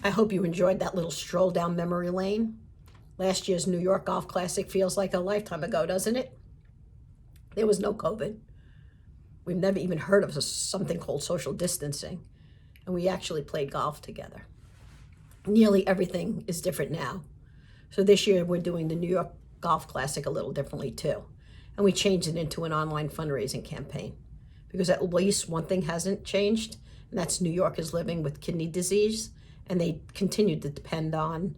I hope you enjoyed that little stroll down memory lane. Last year's New York Golf Classic feels like a lifetime ago, doesn't it? There was no COVID. We've never even heard of something called social distancing, and we actually played golf together. Nearly everything is different now. So this year we're doing the New York Golf Classic a little differently too. And we changed it into an online fundraising campaign because at least one thing hasn't changed, and that's New York is living with kidney disease, and they continue to depend on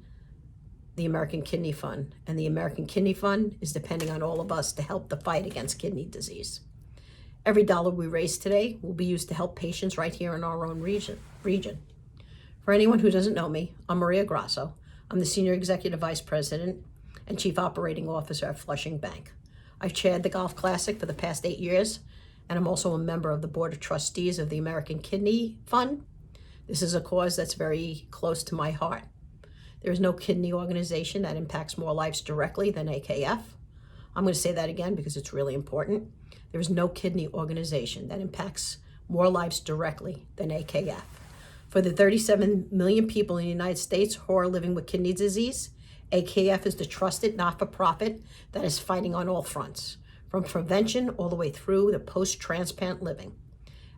the American Kidney Fund. And the American Kidney Fund is depending on all of us to help the fight against kidney disease. Every dollar we raise today will be used to help patients right here in our own region. For anyone who doesn't know me, I'm Maria Grasso. I'm the Senior Executive Vice President and Chief Operating Officer at Flushing Bank. I've chaired the Golf Classic for the past 8 years, and I'm also a member of the Board of Trustees of the American Kidney Fund. This is a cause that's very close to my heart. There is no kidney organization that impacts more lives directly than AKF. I'm going to say that again because it's really important. There is no kidney organization that impacts more lives directly than AKF. For the 37 million people in the United States who are living with kidney disease, AKF is the trusted not-for-profit that is fighting on all fronts, from prevention all the way through to post-transplant living.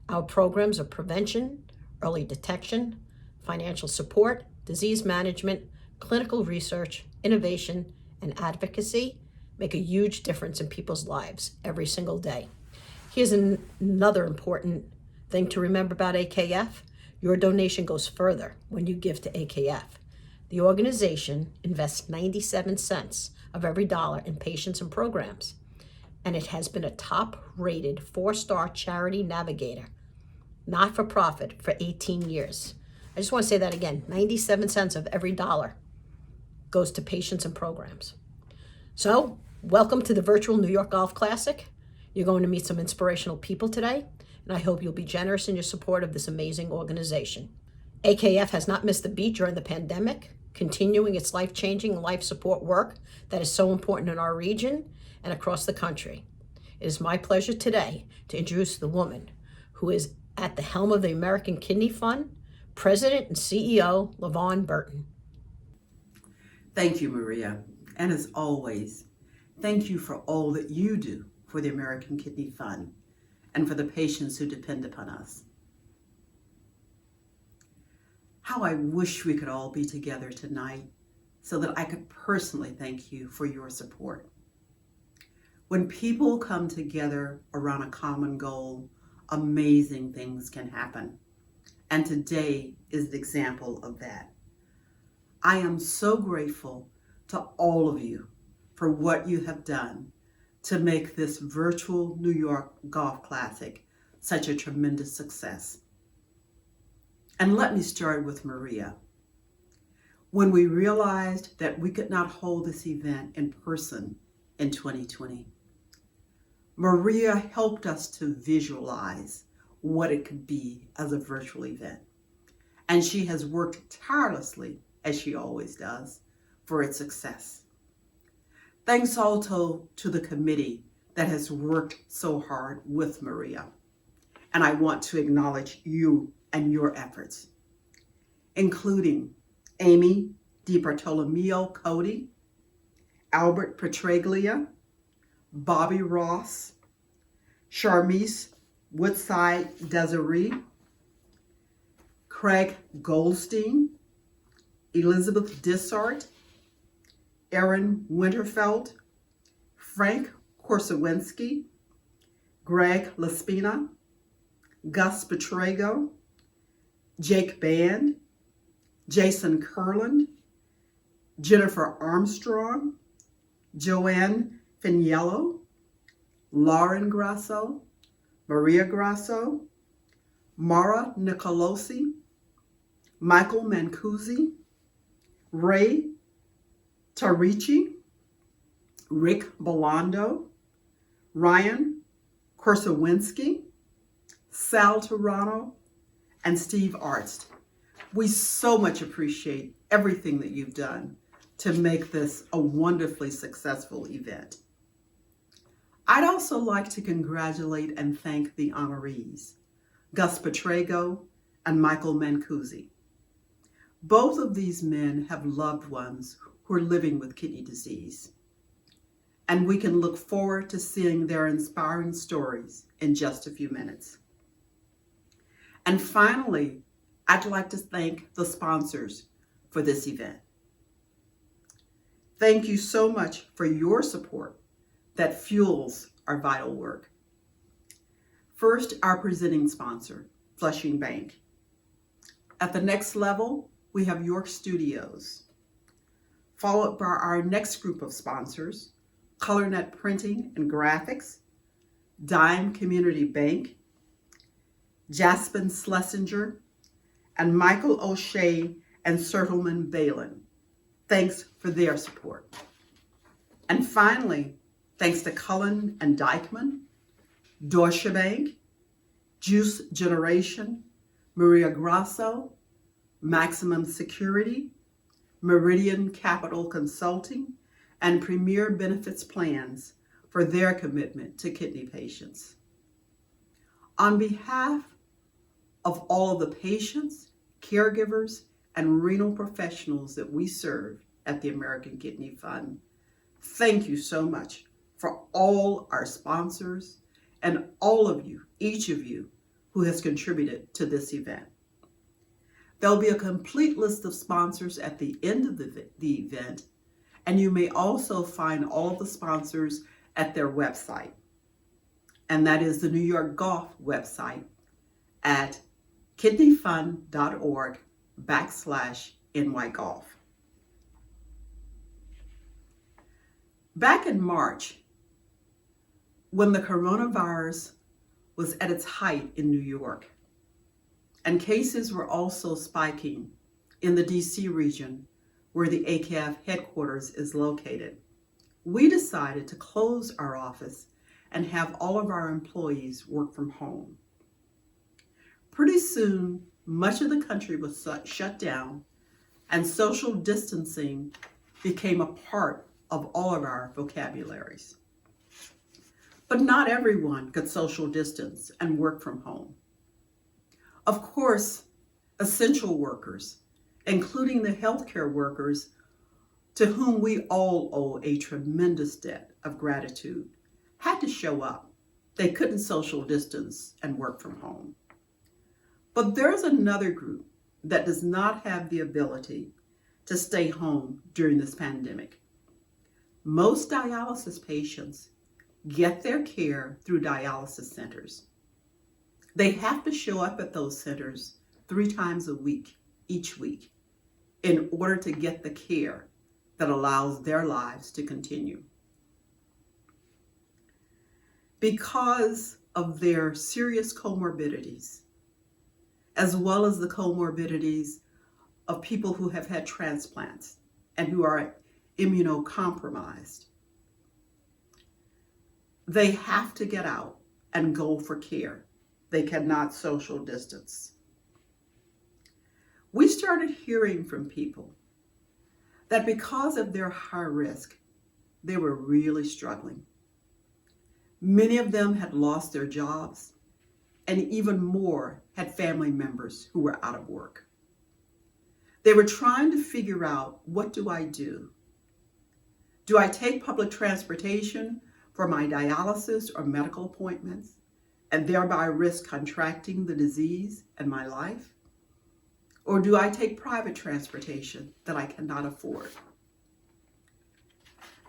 Our programs of prevention, early detection, financial support, disease management, clinical research, innovation, and advocacy make a huge difference in people's lives every single day. Here's another important thing to remember about AKF. Your donation goes further when you give to AKF. The organization invests 97 cents of every dollar in patients and programs, and it has been a top-rated 4-star charity navigator, not-for-profit, for 18 years. I just want to say that again, 97 cents of every dollar goes to patients and programs. So, welcome to the virtual New York Golf Classic. You're going to meet some inspirational people today, and I hope you'll be generous in your support of this amazing organization. AKF has not missed a beat during the pandemic, continuing its life-changing life support work that is so important in our region and across the country. It is my pleasure today to introduce the woman who is at the helm of the American Kidney Fund, President and CEO, LaVon Burton. Thank you, Maria. And as always, thank you for all that you do for the American Kidney Fund and for the patients who depend upon us. How I wish we could all be together tonight so that I could personally thank you for your support. When people come together around a common goal, amazing things can happen. And today is the example of that. I am so grateful to all of you for what you have done to make this virtual New York Golf Classic such a tremendous success. And let me start with Maria. When we realized that we could not hold this event in person in 2020, Maria helped us to visualize what it could be as a virtual event. And she has worked tirelessly, as she always does, for its success. Thanks also to the committee that has worked so hard with Maria. And I want to acknowledge you and your efforts, including Amy DiBartolomeo Cody, Albert Petraglia, Bobby Ross, Charmise Woodside Desiree, Craig Goldstein, Elizabeth Dissart, Erin Winterfeld, Frank Korsawinski, Greg Laspina, Gus Petrago, Jake Band, Jason Kurland, Jennifer Armstrong, Joanne Finiello, Lauren Grasso, Maria Grasso, Mara Nicolosi, Michael Mancusi, Ray Tarici, Rick Belando, Ryan Korsawinski, Sal Toronto, and Steve Arzt. We so much appreciate everything that you've done to make this a wonderfully successful event. I'd also like to congratulate and thank the honorees, Gus Petrago and Michael Mancusi. Both of these men have loved ones who are living with kidney disease, and we can look forward to seeing their inspiring stories in just a few minutes. And finally, I'd like to thank the sponsors for this event. Thank you so much for your support that fuels our vital work. First, our presenting sponsor, Flushing Bank. At the next level, we have York Studios, followed by our next group of sponsors, ColorNet Printing and Graphics, Dime Community Bank, Jaspin Schlesinger, and Michael O'Shea and Sertelman Balin. Thanks for their support. And finally, thanks to Cullen and Dykeman, Deutsche Bank, Juice Generation, Maria Grasso, Maximum Security, Meridian Capital Consulting, and Premier Benefits Plans for their commitment to kidney patients. On behalf of all of the patients, caregivers, and renal professionals that we serve at the American Kidney Fund, thank you so much for all our sponsors and all of you, each of you, who has contributed to this event. There'll be a complete list of sponsors at the end of the event, and you may also find all of the sponsors at their website. And that is the New York Golf website at kidneyfund.org/NYGolf. Back in March, when the coronavirus was at its height in New York, and cases were also spiking in the DC region where the ACAF headquarters is located, we decided to close our office and have all of our employees work from home. Pretty soon, much of the country was shut down, and social distancing became a part of all of our vocabularies. But not everyone could social distance and work from home. Of course, essential workers, including the healthcare workers to whom we all owe a tremendous debt of gratitude, had to show up. They couldn't social distance and work from home. But there's another group that does not have the ability to stay home during this pandemic. Most dialysis patients get their care through dialysis centers. They have to show up at those centers 3 times a week, each week, in order to get the care that allows their lives to continue. Because of their serious comorbidities, as well as the comorbidities of people who have had transplants and who are immunocompromised, they have to get out and go for care. They cannot social distance. We started hearing from people that because of their high risk, they were really struggling. Many of them had lost their jobs, and even more had family members who were out of work. They were trying to figure out, what do I do? Do I take public transportation for my dialysis or medical appointments and thereby risk contracting the disease and my life? Or do I take private transportation that I cannot afford?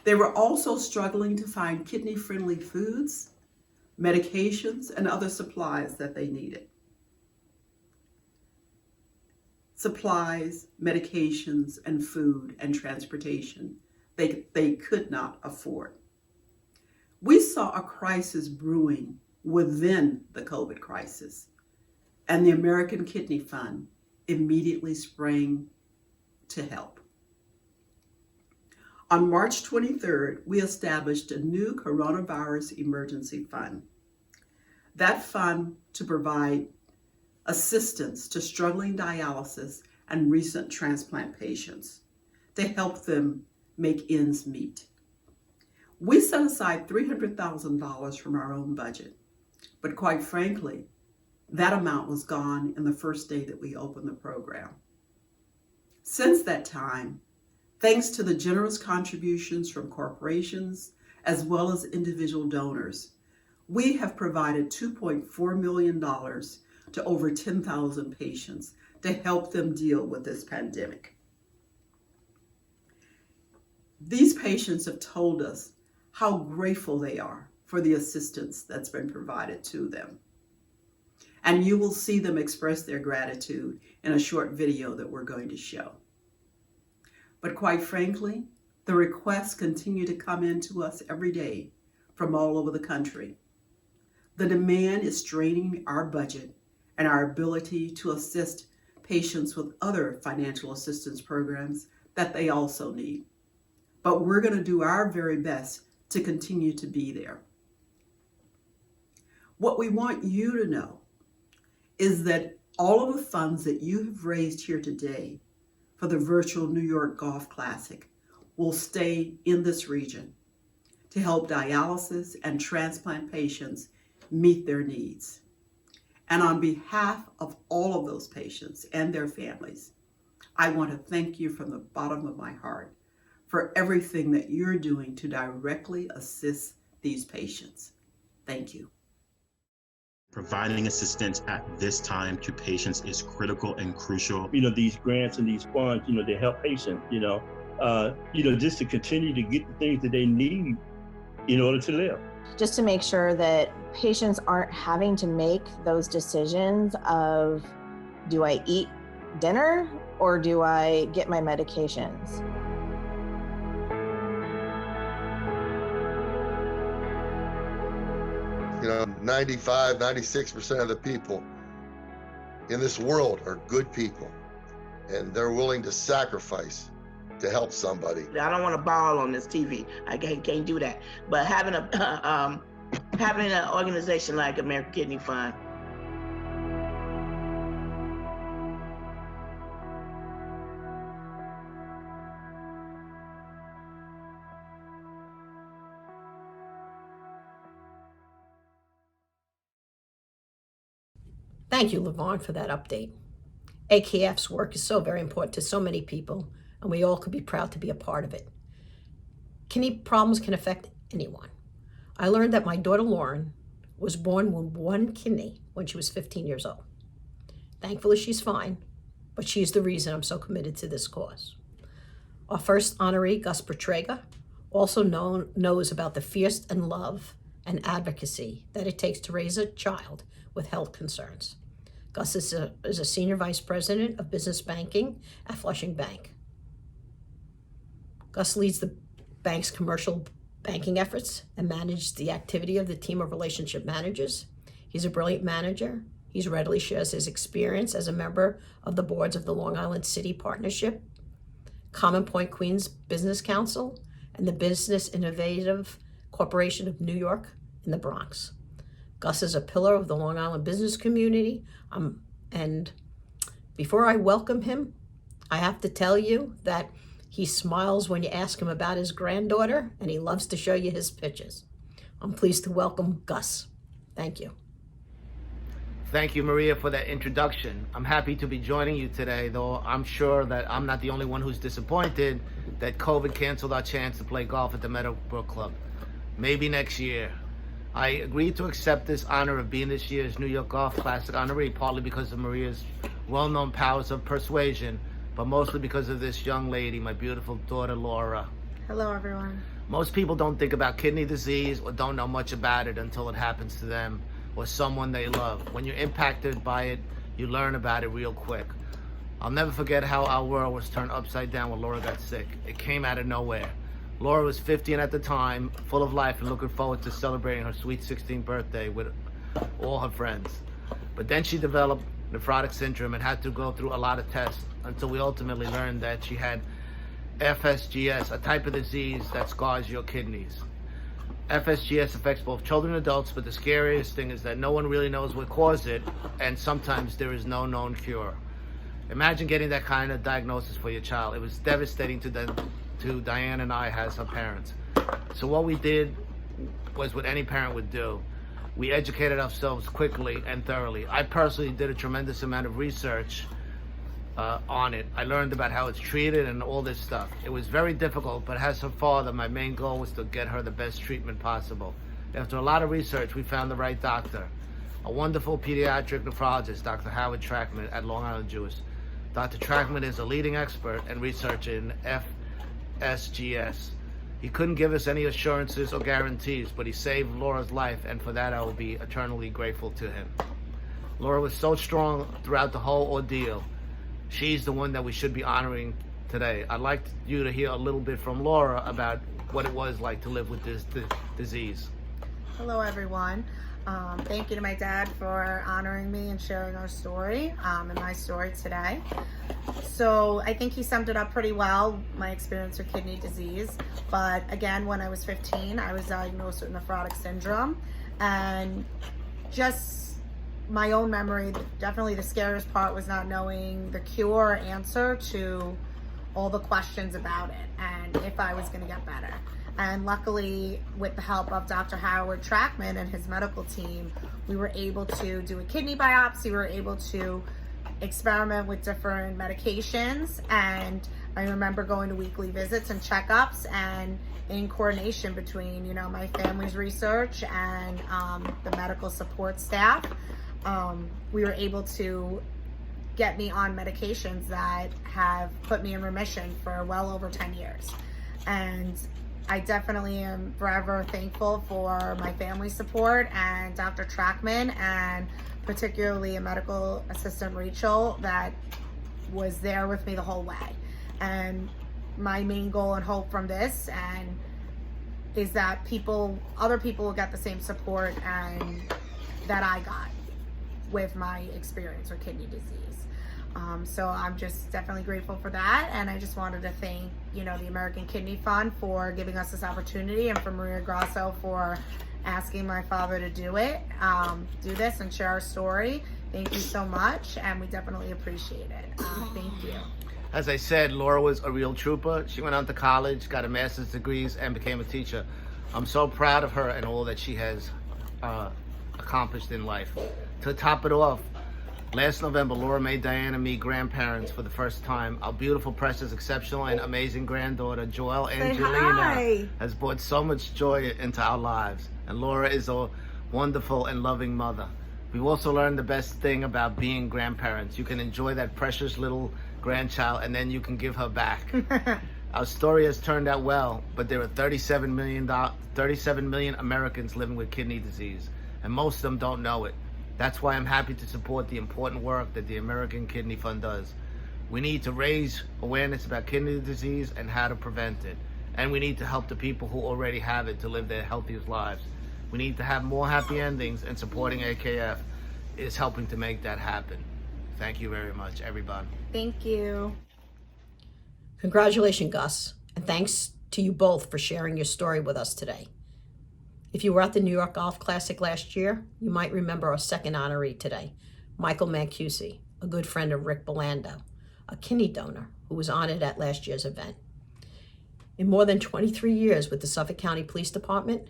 They were also struggling to find kidney-friendly foods, medications, and other supplies that they needed. Supplies, medications, and food and transportation they could not afford. We saw a crisis brewing within the COVID crisis, and the American Kidney Fund immediately sprang to help. On March 23rd, we established a new coronavirus emergency fund. That fund to provide assistance to struggling dialysis and recent transplant patients to help them make ends meet. We set aside $300,000 from our own budget, but quite frankly, that amount was gone in the first day that we opened the program. Since that time, thanks to the generous contributions from corporations as well as individual donors, we have provided $2.4 million to over 10,000 patients to help them deal with this pandemic. These patients have told us how grateful they are for the assistance that's been provided to them. And you will see them express their gratitude in a short video that we're going to show. But quite frankly, the requests continue to come in to us every day from all over the country. The demand is straining our budget and our ability to assist patients with other financial assistance programs that they also need. But we're going to do our very best to continue to be there. What we want you to know is that all of the funds that you have raised here today for the virtual New York Golf Classic will stay in this region to help dialysis and transplant patients meet their needs. And on behalf of all of those patients and their families, I want to thank you from the bottom of my heart for everything that you're doing to directly assist these patients. Thank you. Providing assistance at this time to patients is critical and crucial. These grants and these funds, they help patients, just to continue to get the things that they need in order to live. Just to make sure that patients aren't having to make those decisions of, do I eat dinner or do I get my medications? You know, 95, 96% of the people in this world are good people, and they're willing to sacrifice to help somebody. I don't want to ball on this TV. I can't do that. But having an organization like American Kidney Fund, Thank you, LaVon, for that update. AKF's work is so very important to so many people, and we all could be proud to be a part of it. Kidney problems can affect anyone. I learned that my daughter Lauren was born with one kidney when she was 15 years old. Thankfully, she's fine, but she's the reason I'm so committed to this cause. Our first honoree, Gus Bertrega, also knows about the fierce and love and advocacy that it takes to raise a child with health concerns. Gus is a senior vice president of business banking at Flushing Bank. Gus leads the bank's commercial banking efforts and manages the activity of the team of relationship managers. He's a brilliant manager. He readily shares his experience as a member of the boards of the Long Island City Partnership, Common Point Queens Business Council, and the Business Innovative Corporation of New York in the Bronx. Gus is a pillar of the Long Island business community. And before I welcome him, I have to tell you that he smiles when you ask him about his granddaughter, and he loves to show you his pictures. I'm pleased to welcome Gus. Thank you. Thank you, Maria, for that introduction. I'm happy to be joining you today, though I'm sure that I'm not the only one who's disappointed that COVID canceled our chance to play golf at the Meadowbrook Club. Maybe next year. I agreed to accept this honor of being this year's New York Golf Classic honoree, partly because of Maria's well-known powers of persuasion, but mostly because of this young lady, my beautiful daughter, Laura. Hello, everyone. Most people don't think about kidney disease or don't know much about it until it happens to them or someone they love. When you're impacted by it, you learn about it real quick. I'll never forget how our world was turned upside down when Laura got sick. It came out of nowhere. Laura was 15 at the time, full of life and looking forward to celebrating her sweet 16th birthday with all her friends. But then she developed nephrotic syndrome and had to go through a lot of tests until we ultimately learned that she had FSGS, a type of disease that scars your kidneys. FSGS affects both children and adults, but the scariest thing is that no one really knows what caused it, and sometimes there is no known cure. Imagine getting that kind of diagnosis for your child. It was devastating to Diane and I as her parents. So what we did was what any parent would do. We educated ourselves quickly and thoroughly. I personally did a tremendous amount of research on it. I learned about how it's treated and all this stuff. It was very difficult, but as her father, my main goal was to get her the best treatment possible. After a lot of research, we found the right doctor, a wonderful pediatric nephrologist, Dr. Howard Trackman at Long Island Jewish. Dr. Trackman is a leading expert and researcher in FSGS. He couldn't give us any assurances or guarantees, but he saved Laura's life, and for that I will be eternally grateful to him. Laura was so strong throughout the whole ordeal. She's the one that we should be honoring today. I'd like you to hear a little bit from Laura about what it was like to live with this disease. Hello, everyone. Thank you to my dad for honoring me and sharing our story and my story today. So I think he summed it up pretty well, my experience with kidney disease. But again, when I was 15, I was diagnosed with nephrotic syndrome. And just my own memory, definitely the scariest part was not knowing the cure or answer to all the questions about it and if I was going to get better. And luckily, with the help of Dr. Howard Trackman and his medical team, we were able to do a kidney biopsy. We were able to experiment with different medications. And I remember going to weekly visits and checkups, and in coordination between, my family's research and the medical support staff, we were able to get me on medications that have put me in remission for well over 10 years. And I definitely am forever thankful for my family support and Dr. Trackman, and particularly a medical assistant, Rachel, that was there with me the whole way. And my main goal and hope from this is that other people will get the same support and that I got with my experience with kidney disease. So I'm just definitely grateful for that, and I just wanted to thank the American Kidney Fund for giving us this opportunity, and for Maria Grasso for asking my father to do this and share our story. Thank you so much, and we definitely appreciate it. Thank you. As I said, Laura was a real trooper. She went on to college, got a master's degrees, and became a teacher. I'm so proud of her and all that she has accomplished in life. To top it off, last November, Laura made Diane and me grandparents for the first time. Our beautiful, precious, exceptional, and amazing granddaughter, Joelle Angelina, has brought so much joy into our lives. And Laura is a wonderful and loving mother. We've also learned the best thing about being grandparents. You can enjoy that precious little grandchild, and then you can give her back. Our story has turned out well, but there are 37 million Americans living with kidney disease, and most of them don't know it. That's why I'm happy to support the important work that the American Kidney Fund does. We need to raise awareness about kidney disease and how to prevent it. And we need to help the people who already have it to live their healthiest lives. We need to have more happy endings, and supporting AKF is helping to make that happen. Thank you very much, everybody. Thank you. Congratulations, Gus, and thanks to you both for sharing your story with us today. If you were at the New York Golf Classic last year, you might remember our second honoree today, Michael Mancusi, a good friend of Rick Belando, a kidney donor who was honored at last year's event. In more than 23 years with the Suffolk County Police Department,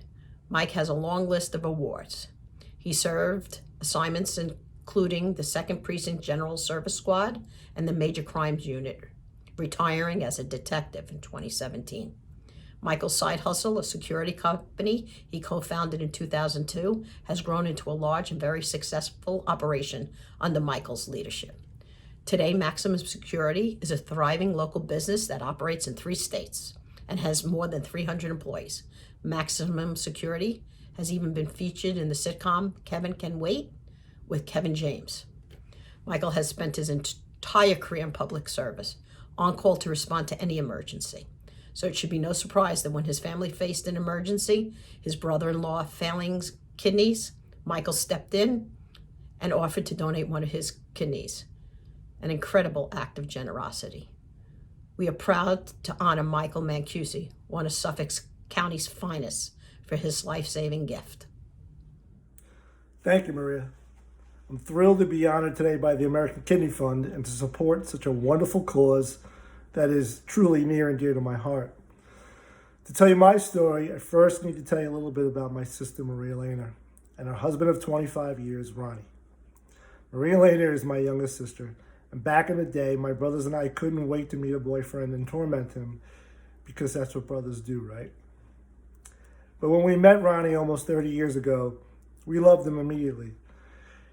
Mike has a long list of awards. He served assignments including the 2nd Precinct General Service Squad and the Major Crimes Unit, retiring as a detective in 2017. Michael's side hustle, a security company he co-founded in 2002, has grown into a large and very successful operation under Michael's leadership. Today, Maximum Security is a thriving local business that operates in 3 states and has more than 300 employees. Maximum Security has even been featured in the sitcom Kevin Can Wait with Kevin James. Michael has spent his entire career in public service, on call to respond to any emergency. So it should be no surprise that when his family faced an emergency, his brother-in-law failing kidneys, Michael stepped in and offered to donate one of his kidneys. An incredible act of generosity. We are proud to honor Michael Mancusi, one of Suffolk County's finest, for his life-saving gift. Thank you, Maria. I'm thrilled to be honored today by the American Kidney Fund and to support such a wonderful cause that is truly near and dear to my heart. To tell you my story, I first need to tell you a little bit about my sister, Maria Lehner, and her husband of 25 years, Ronnie. Maria Lehner is my youngest sister, And back in the day, my brothers and I couldn't wait to meet a boyfriend and torment him, because that's what brothers do, right? But when we met Ronnie almost 30 years ago, we loved him immediately.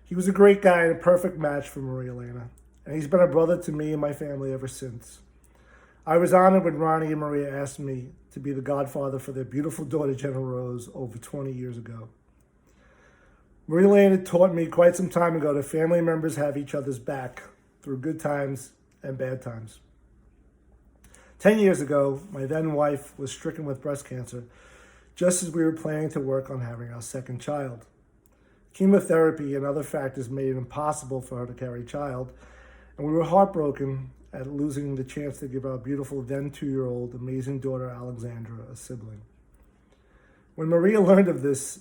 He was a great guy and a perfect match for Maria Elena, and he's been a brother to me and my family ever since. I was honored when Ronnie and Maria asked me to be the godfather for their beautiful daughter, Jenna Rose, over 20 years ago. Maria Elena taught me quite some time ago that family members have each other's back through good times and bad times. 10 years ago, my then wife was stricken with breast cancer, just as we were planning to work on having our second child. Chemotherapy and other factors made it impossible for her to carry a child, and we were heartbroken at losing the chance to give our beautiful then 2-year-old amazing daughter Alexandra a sibling. When Maria learned of this,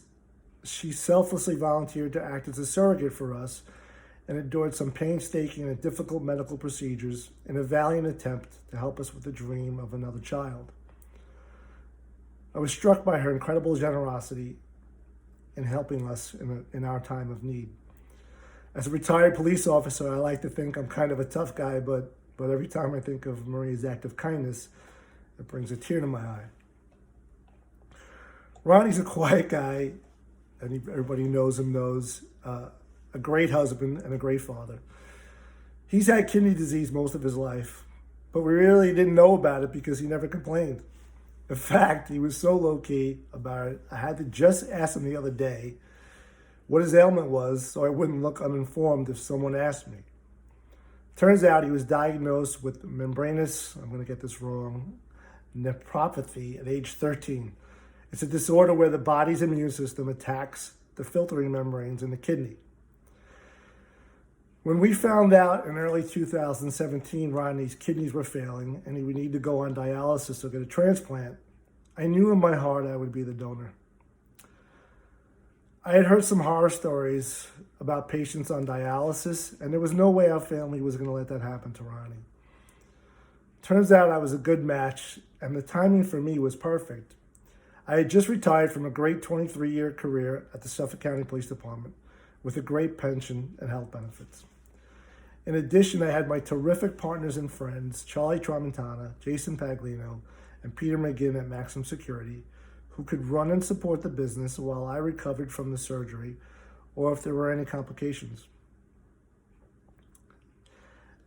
she selflessly volunteered to act as a surrogate for us and endured some painstaking and difficult medical procedures in a valiant attempt to help us with the dream of another child. I was struck by her incredible generosity in helping us in our time of need. As a retired police officer, I like to think I'm kind of a tough guy, but every time I think of Maria's act of kindness, it brings a tear to my eye. Ronnie's a quiet guy, and everybody knows him, a great husband and a great father. He's had kidney disease most of his life, but we really didn't know about it because he never complained. In fact, he was so low-key about it, I had to just ask him the other day what his ailment was so I wouldn't look uninformed if someone asked me. Turns out he was diagnosed with membranous, I'm going to get this wrong, nephropathy at age 13. It's a disorder where the body's immune system attacks the filtering membranes in the kidney. When we found out in early 2017 Rodney's kidneys were failing and he would need to go on dialysis or get a transplant, I knew in my heart I would be the donor. I had heard some horror stories about patients on dialysis, and there was no way our family was going to let that happen to Ronnie. Turns out I was a good match, and the timing for me was perfect. I had just retired from a great 23-year career at the Suffolk County Police Department with a great pension and health benefits. In addition, I had my terrific partners and friends, Charlie Tramontana, Jason Paglino, and Peter McGinn at Maximum Security, who could run and support the business while I recovered from the surgery or if there were any complications.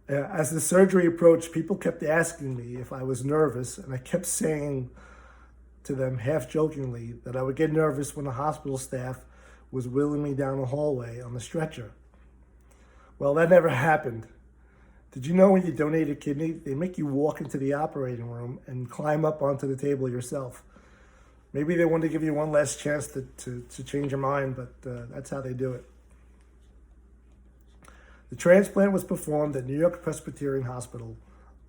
As the surgery approached, people kept asking me if I was nervous, and I kept saying to them half jokingly that I would get nervous when the hospital staff was wheeling me down the hallway on the stretcher. Well, that never happened. Did you know when you donate a kidney, they make you walk into the operating room and climb up onto the table yourself? Maybe they want to give you one last chance to change your mind, but that's how they do it. The transplant was performed at New York Presbyterian Hospital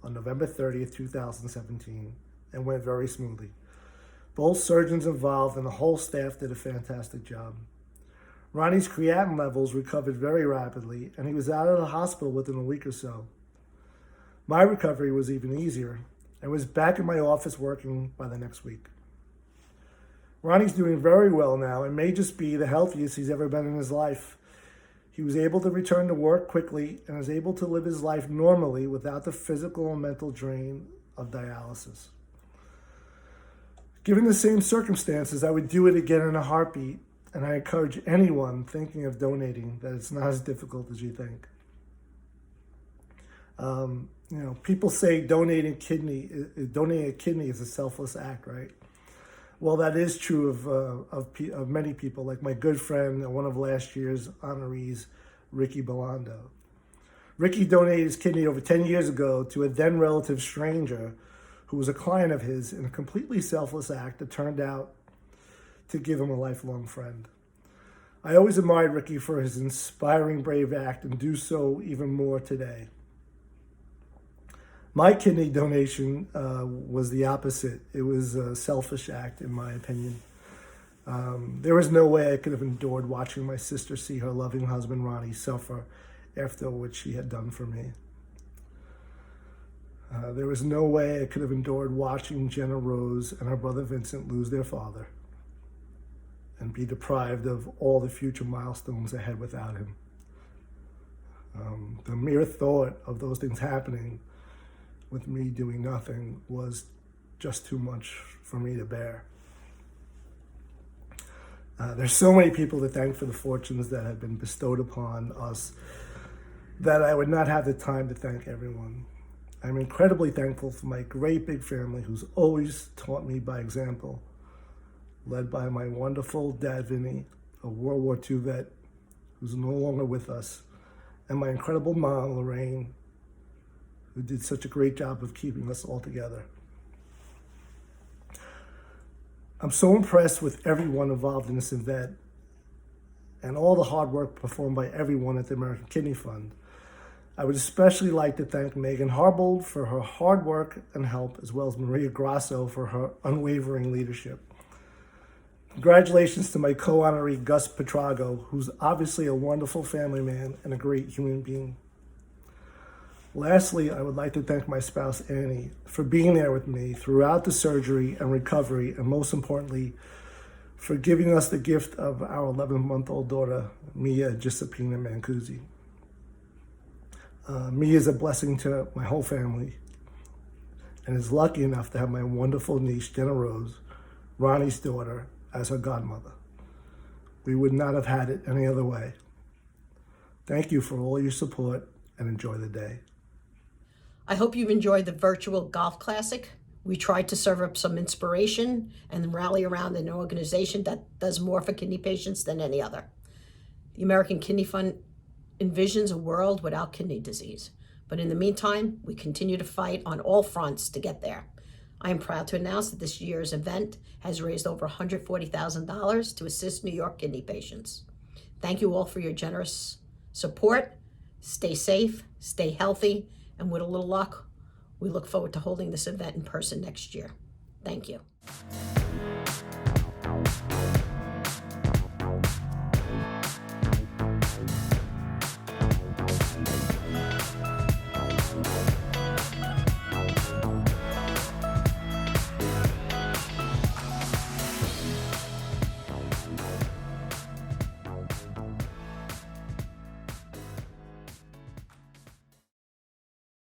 on November 30th, 2017, and went very smoothly. Both surgeons involved and the whole staff did a fantastic job. Ronnie's creatinine levels recovered very rapidly, and he was out of the hospital within a week or so. My recovery was even easier, and was back in my office working by the next week. Ronnie's doing very well now and may just be the healthiest he's ever been in his life. He was able to return to work quickly and is able to live his life normally without the physical and mental drain of dialysis. Given the same circumstances, I would do it again in a heartbeat, and I encourage anyone thinking of donating that it's not as difficult as you think. People say donating a kidney is a selfless act, right? Well, that is true of many people, like my good friend and one of last year's honorees, Ricky Belando. Ricky donated his kidney over 10 years ago to a then relative stranger who was a client of his in a completely selfless act that turned out to give him a lifelong friend. I always admired Ricky for his inspiring, brave act and do so even more today. My kidney donation was the opposite. It was a selfish act, in my opinion. There was no way I could have endured watching my sister see her loving husband, Ronnie, suffer after what she had done for me. There was no way I could have endured watching Jenna Rose and her brother Vincent lose their father and be deprived of all the future milestones ahead without him. The mere thought of those things happening with me doing nothing was just too much for me to bear. There's so many people to thank for the fortunes that have been bestowed upon us that I would not have the time to thank everyone. I'm incredibly thankful for my great big family who's always taught me by example, led by my wonderful dad, Vinny, a World War II vet who's no longer with us, and my incredible mom, Lorraine, who did such a great job of keeping us all together. I'm so impressed with everyone involved in this event and all the hard work performed by everyone at the American Kidney Fund. I would especially like to thank Megan Harbold for her hard work and help, as well as Maria Grasso for her unwavering leadership. Congratulations to my co-honoree, Gus Petrago, who's obviously a wonderful family man and a great human being. Lastly, I would like to thank my spouse, Annie, for being there with me throughout the surgery and recovery, and most importantly, for giving us the gift of our 11-month-old daughter, Mia Giuseppina Mancusi. Mia is a blessing to my whole family and is lucky enough to have my wonderful niece, Jenna Rose, Ronnie's daughter, as her godmother. We would not have had it any other way. Thank you for all your support and enjoy the day. I hope you've enjoyed the virtual golf classic. We tried to serve up some inspiration and rally around an organization that does more for kidney patients than any other. The American Kidney Fund envisions a world without kidney disease. But in the meantime, we continue to fight on all fronts to get there. I am proud to announce that this year's event has raised over $140,000 to assist New York kidney patients. Thank you all for your generous support. Stay safe, stay healthy, and with a little luck, we look forward to holding this event in person next year. Thank you.